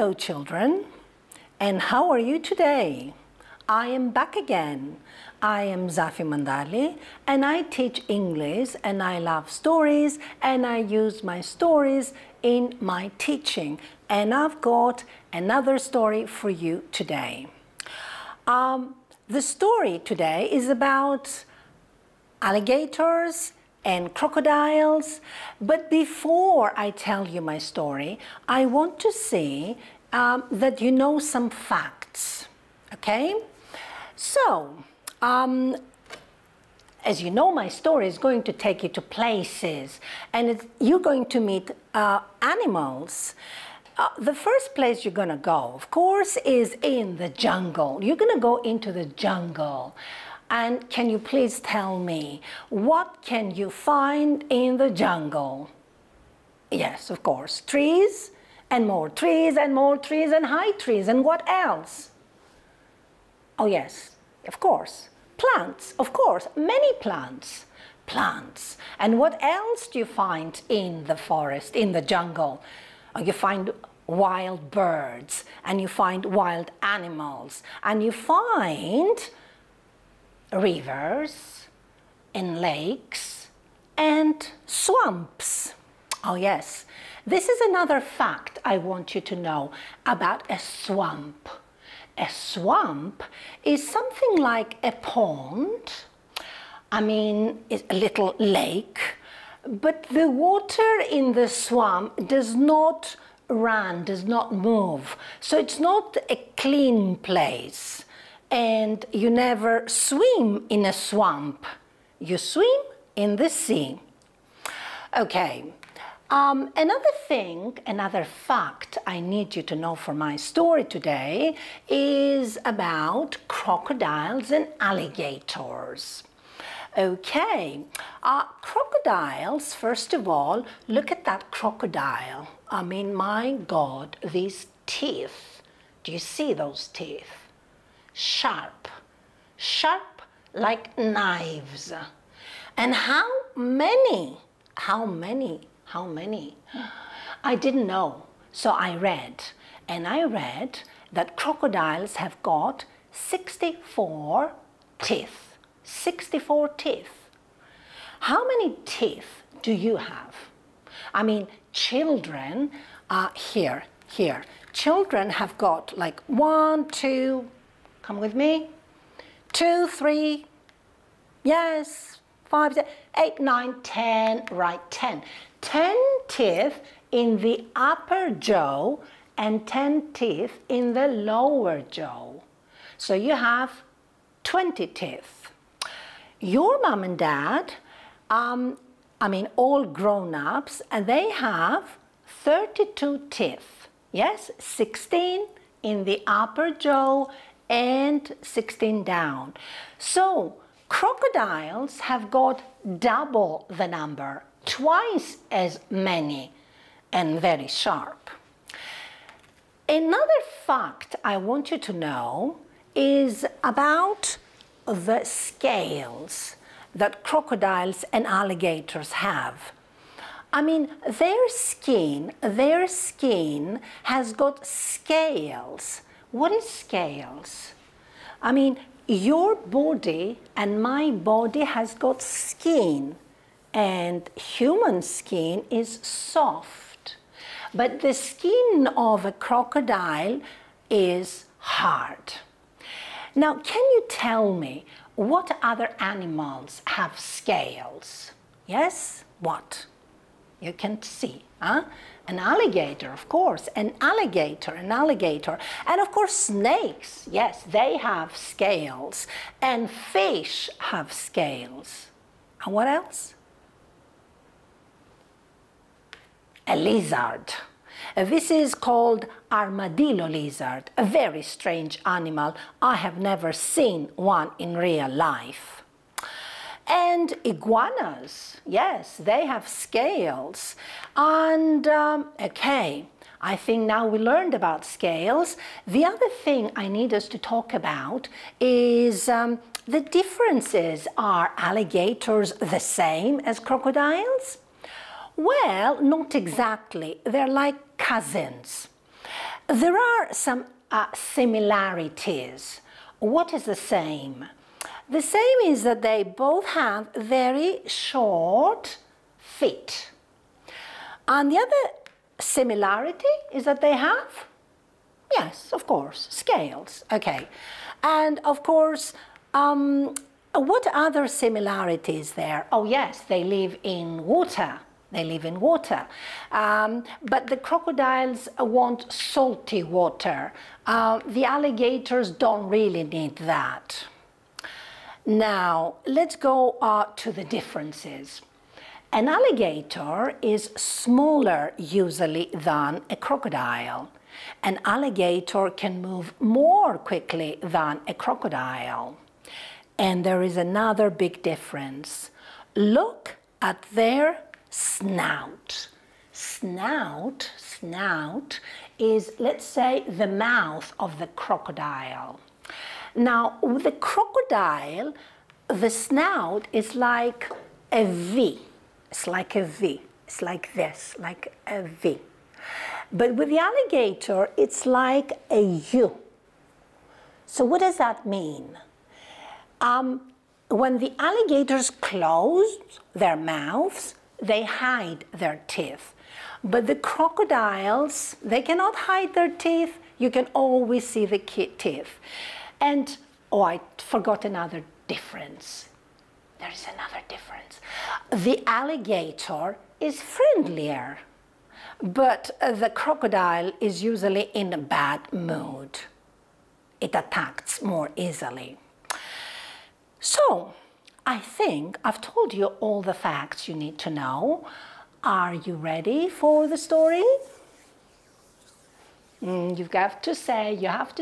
Hello children, and how are you today? I am back again. I am Zafi Mandali and I teach English and I love stories and I use my stories in my teaching, and I've got another story for you today. The story today is about alligators and crocodiles, but before I tell you my story, I want to see that you know some facts, okay? So, as you know, my story is going to take you to places, and you're going to meet animals. The first place you're going to go, of course, is in the jungle. You're going to go into the jungle. And can you please tell me, what can you find in the jungle? Yes, of course, trees, and more trees, and more trees, and high trees, and what else? Oh yes, of course, plants, of course, many plants. Plants. And what else do you find in the forest, in the jungle? You find wild birds, and you find wild animals, and you find rivers and lakes and swamps. Oh yes, this is another fact I want you to know about a swamp. A swamp is something like a pond. I mean, it's a little lake, but the water in the swamp does not run, does not move. So it's not a clean place. And you never swim in a swamp. You swim in the sea. Okay. Another thing, another fact I need you to know for my story today is about crocodiles and alligators. Okay, crocodiles, first of all, look at that crocodile. I mean, my God, these teeth. Do you see those teeth? Sharp, sharp like knives. And how many? I didn't know, so I read. And I read that crocodiles have got 64 teeth. 64 teeth. How many teeth do you have? I mean, children here. Children have got like 1, 2, come with me, 2, 3, yes, 5, 6, 8, 9, 10, right, 10. 10 teeth in the upper jaw and 10 teeth in the lower jaw. So you have 20 teeth. Your mom and dad, I mean all grown-ups, and they have 32 teeth. Yes, 16 in the upper jaw and 16 down. So crocodiles have got double the number, twice as many, and very sharp. Another fact I want you to know is about the scales that crocodiles and alligators have. I mean, their skin has got scales. What is scales? I mean, your body and my body has got skin, and human skin is soft. But the skin of a crocodile is hard. Now, can you tell me what other animals have scales? Yes? What? You can see, huh? An alligator, of course, an alligator. And of course, snakes, yes, they have scales. And fish have scales. And what else? A lizard. This is called armadillo lizard, a very strange animal. I have never seen one in real life. And iguanas, yes, they have scales. And, okay, I think now we learned about scales. The other thing I need us to talk about is the differences. Are alligators the same as crocodiles? Well, not exactly. They're like cousins. There are some similarities. What is the same? The same is that they both have very short feet. And the other similarity is that they have, yes, of course, scales. Okay. And of course, what other similarities there? Oh yes, they live in water. They live in water. But the crocodiles want salty water. The alligators don't really need that. Now, let's go to the differences. An alligator is smaller usually than a crocodile. An alligator can move more quickly than a crocodile. And there is another big difference. Look at their snout. Snout is, let's say, the mouth of the crocodile. Now, with the crocodile, the snout is like a V. It's like a V. It's like this, like a V. But with the alligator, it's like a U. So what does that mean? When the alligators close their mouths, they hide their teeth. But the crocodiles, they cannot hide their teeth. You can always see the teeth. And, oh, I forgot another difference. There is another difference. The alligator is friendlier, but the crocodile is usually in a bad mood. It attacks more easily. So, I think I've told you all the facts you need to know. Are you ready for the story? You have to say yes,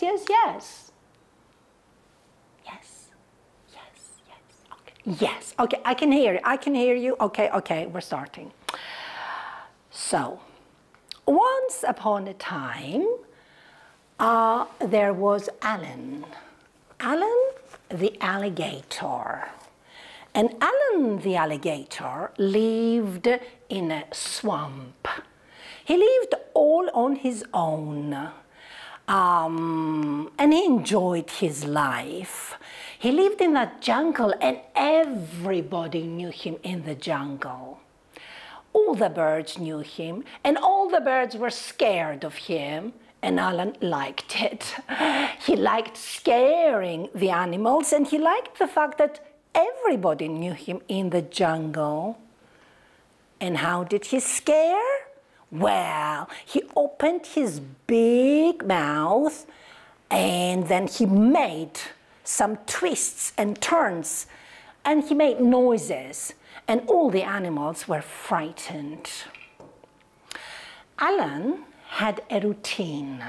yes, yes. Yes, yes, yes. Okay. Yes, okay, I can hear you. Okay, we're starting. So, once upon a time, there was Allan. Allan the alligator. And Allan the alligator lived in a swamp. He lived all on his own. And he enjoyed his life. He lived in that jungle and everybody knew him in the jungle. All the birds knew him and all the birds were scared of him, and Allan liked it. He liked scaring the animals and he liked the fact that everybody knew him in the jungle. And how did he scare? Well, he opened his big mouth and then he made some twists and turns and he made noises and all the animals were frightened. Allan had a routine.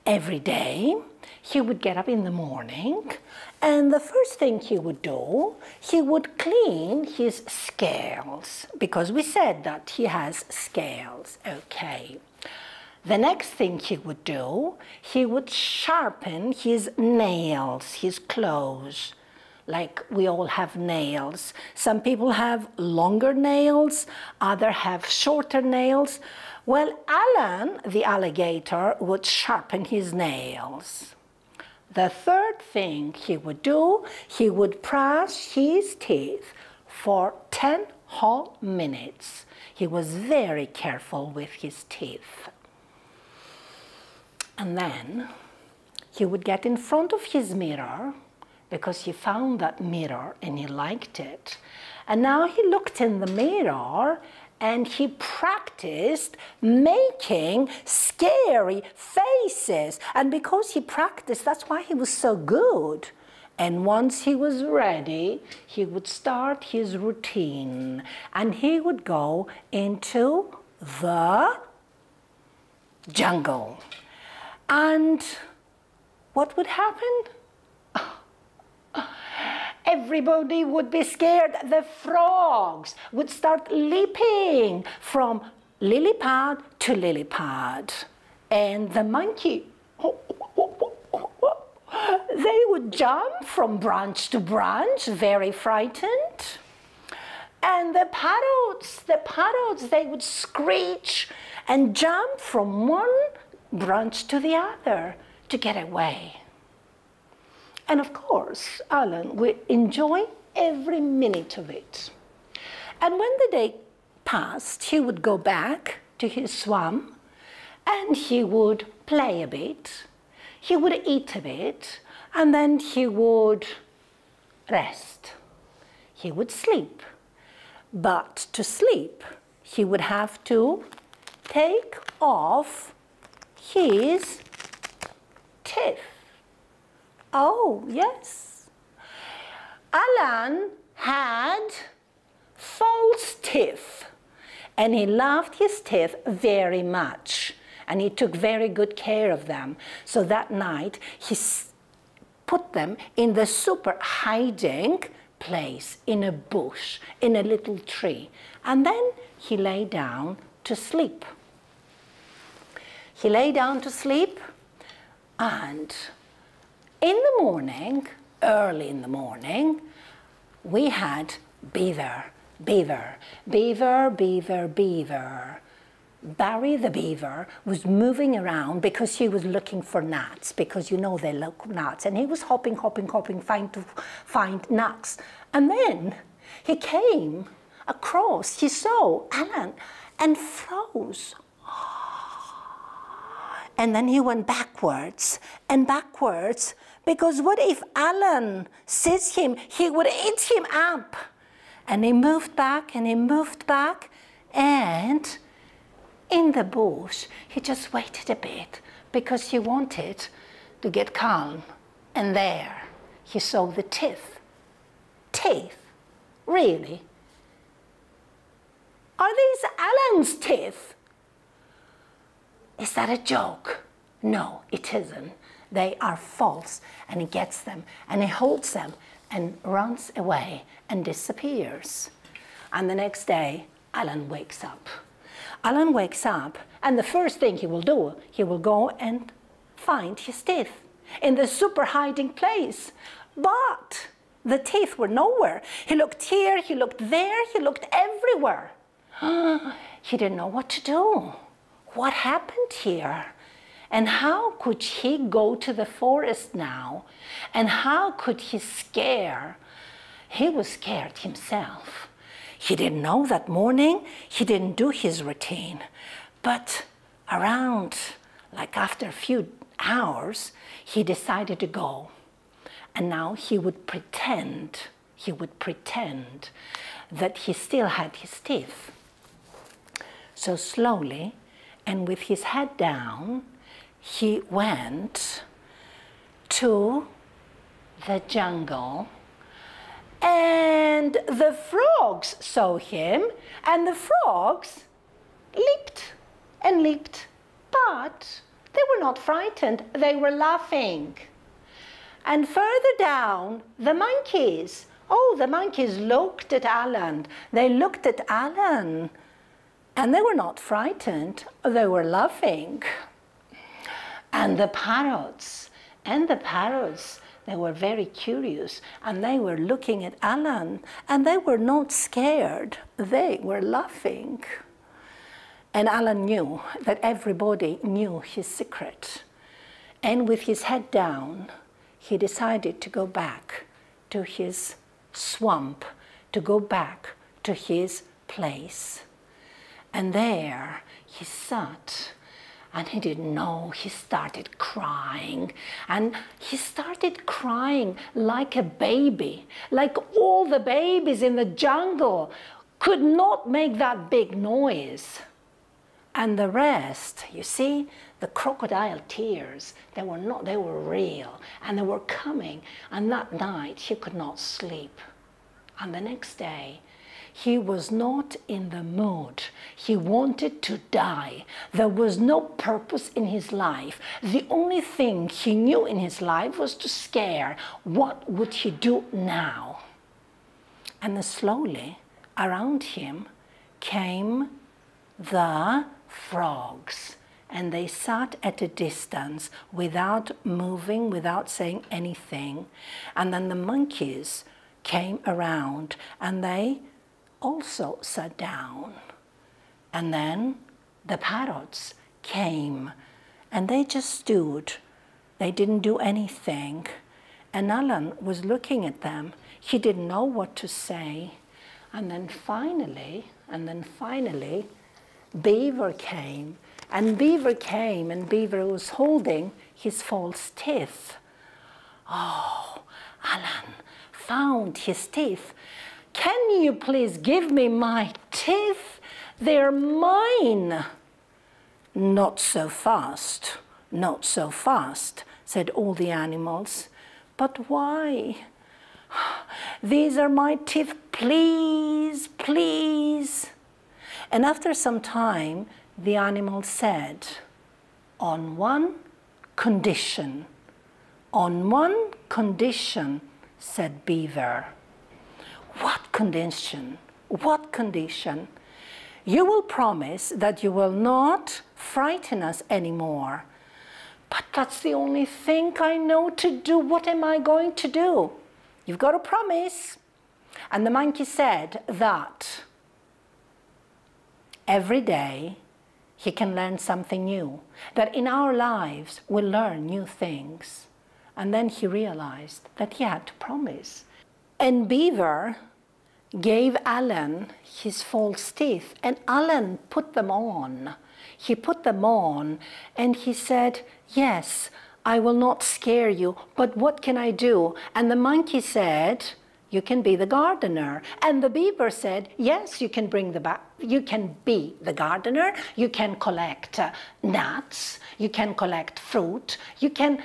Every day he would get up in the morning and the first thing he would do, he would clean his scales, because we said that he has scales. Okay. The next thing he would do, he would sharpen his nails, his claws. Like we all have nails. Some people have longer nails, others have shorter nails. Well, Allan, the alligator, would sharpen his nails. The third thing he would do, he would brush his teeth for 10 whole minutes. He was very careful with his teeth. And then he would get in front of his mirror, because he found that mirror and he liked it. And now he looked in the mirror and he practiced making scary faces. And because he practiced, that's why he was so good. And once he was ready, he would start his routine. And he would go into the jungle. And what would happen? Everybody would be scared. The frogs would start leaping from lily pad to lily pad. And the monkey, they would jump from branch to branch, very frightened. And the parrots, they would screech and jump from one branch to the other to get away. And of course, Alan would enjoy every minute of it. And when the day passed, he would go back to his swamp and he would play a bit, he would eat a bit, and then he would rest. He would sleep. But to sleep, he would have to take off his teeth. Oh, yes. Alan had false teeth, and he loved his teeth very much, and he took very good care of them. So that night, he put them in the super hiding place, in a bush, in a little tree, and then he lay down to sleep. He lay down to sleep, and in the morning, early in the morning, we had beaver, beaver, beaver, beaver, beaver. Barry the beaver was moving around because he was looking for nuts, because you know they look nuts, and he was hopping, hopping, hopping, trying to find nuts. And then he came across, he saw Alan and froze. And then he went backwards and backwards, because what if Alan sees him, he would eat him up. And he moved back and he moved back, and in the bush, he just waited a bit because he wanted to get calm. And there, he saw the teeth. Teeth? Really? Are these Alan's teeth? Is that a joke? No, it isn't. They are false. And he gets them, and he holds them, and runs away and disappears. And the next day, Alan wakes up. Alan wakes up, and the first thing he will do, he will go and find his teeth in the super hiding place. But the teeth were nowhere. He looked here, he looked there, he looked everywhere. He didn't know what to do. What happened here? And how could he go to the forest now? And how could he scare? He was scared himself. He didn't know that morning, he didn't do his routine. But around, like after a few hours, he decided to go. And now he would pretend that he still had his teeth. So slowly, and with his head down, he went to the jungle. And the frogs saw him, and the frogs leaped and leaped, but they were not frightened, they were laughing. And further down, the monkeys, the monkeys looked at Alan. They looked at Alan, and they were not frightened, they were laughing. And the parrots, they were very curious, and they were looking at Alan, and they were not scared, they were laughing. And Alan knew that everybody knew his secret. And with his head down, he decided to go back to his swamp, to go back to his place. And there he sat. And he didn't know, he started crying. And he started crying like a baby, like all the babies in the jungle could not make that big noise. And the rest, you see, the crocodile tears, they were real, and they were coming. And that night, he could not sleep. And the next day, he was not in the mood. He wanted to die. There was no purpose in his life. The only thing he knew in his life was to scare. What would he do now? And then slowly, around him came the frogs. And they sat at a distance without moving, without saying anything. And then the monkeys came around, and they also sat down. And then the parrots came, And they just stood. They didn't do anything. And Allan was looking at them. He didn't know what to say. And then finally, Beaver came. And Beaver was holding his false teeth. Oh, Allan found his teeth. Can you please give me my teeth? They're mine. Not so fast, not so fast, said all the animals. But why? These are my teeth, please, please. And after some time, the animal said, on one condition. On one condition, said Beaver. What condition? What condition? You will promise that you will not frighten us anymore. But that's the only thing I know to do. What am I going to do? You've got to promise. And the monkey said that every day he can learn something new, that in our lives we'll learn new things. And then he realized that he had to promise. And Beaver gave Allan his false teeth, and Allan put them on. He put them on, and he said, yes, I will not scare you, but what can I do? And the monkey said, you can be the gardener. And the beaver said, yes, you can be the gardener, you can collect nuts, you can collect fruit, you can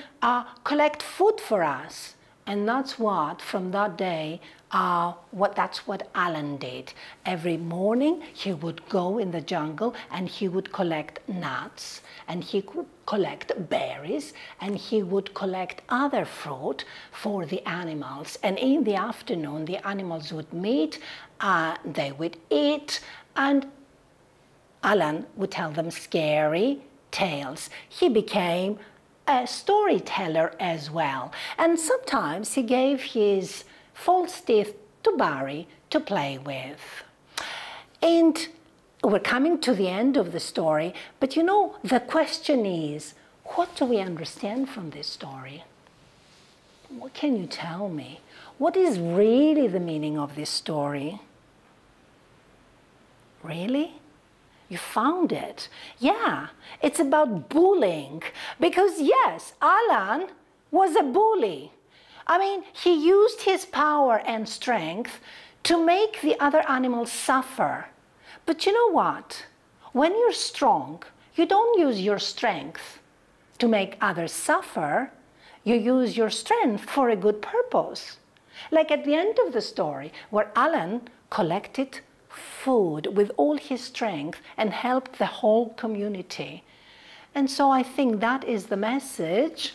collect food for us. And that's what, from that day, that's what Allan did. Every morning he would go in the jungle and he would collect nuts, and he could collect berries, and he would collect other fruit for the animals. And in the afternoon the animals would meet, they would eat, and Allan would tell them scary tales. He became a storyteller as well. And sometimes he gave his false teeth to Barry to play with. And we're coming to the end of the story, but you know, the question is, what do we understand from this story? What can you tell me? What is really the meaning of this story? Really? You found it. Yeah, it's about bullying. Because yes, Allan was a bully. I mean, he used his power and strength to make the other animals suffer. But you know what? When you're strong, you don't use your strength to make others suffer. You use your strength for a good purpose. Like at the end of the story, where Allan collected food with all his strength and helped the whole community. And so I think that is the message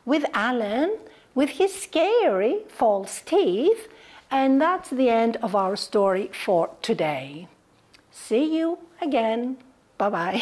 with Allan, with his scary false teeth. And that's the end of our story for today. See you again. Bye-bye.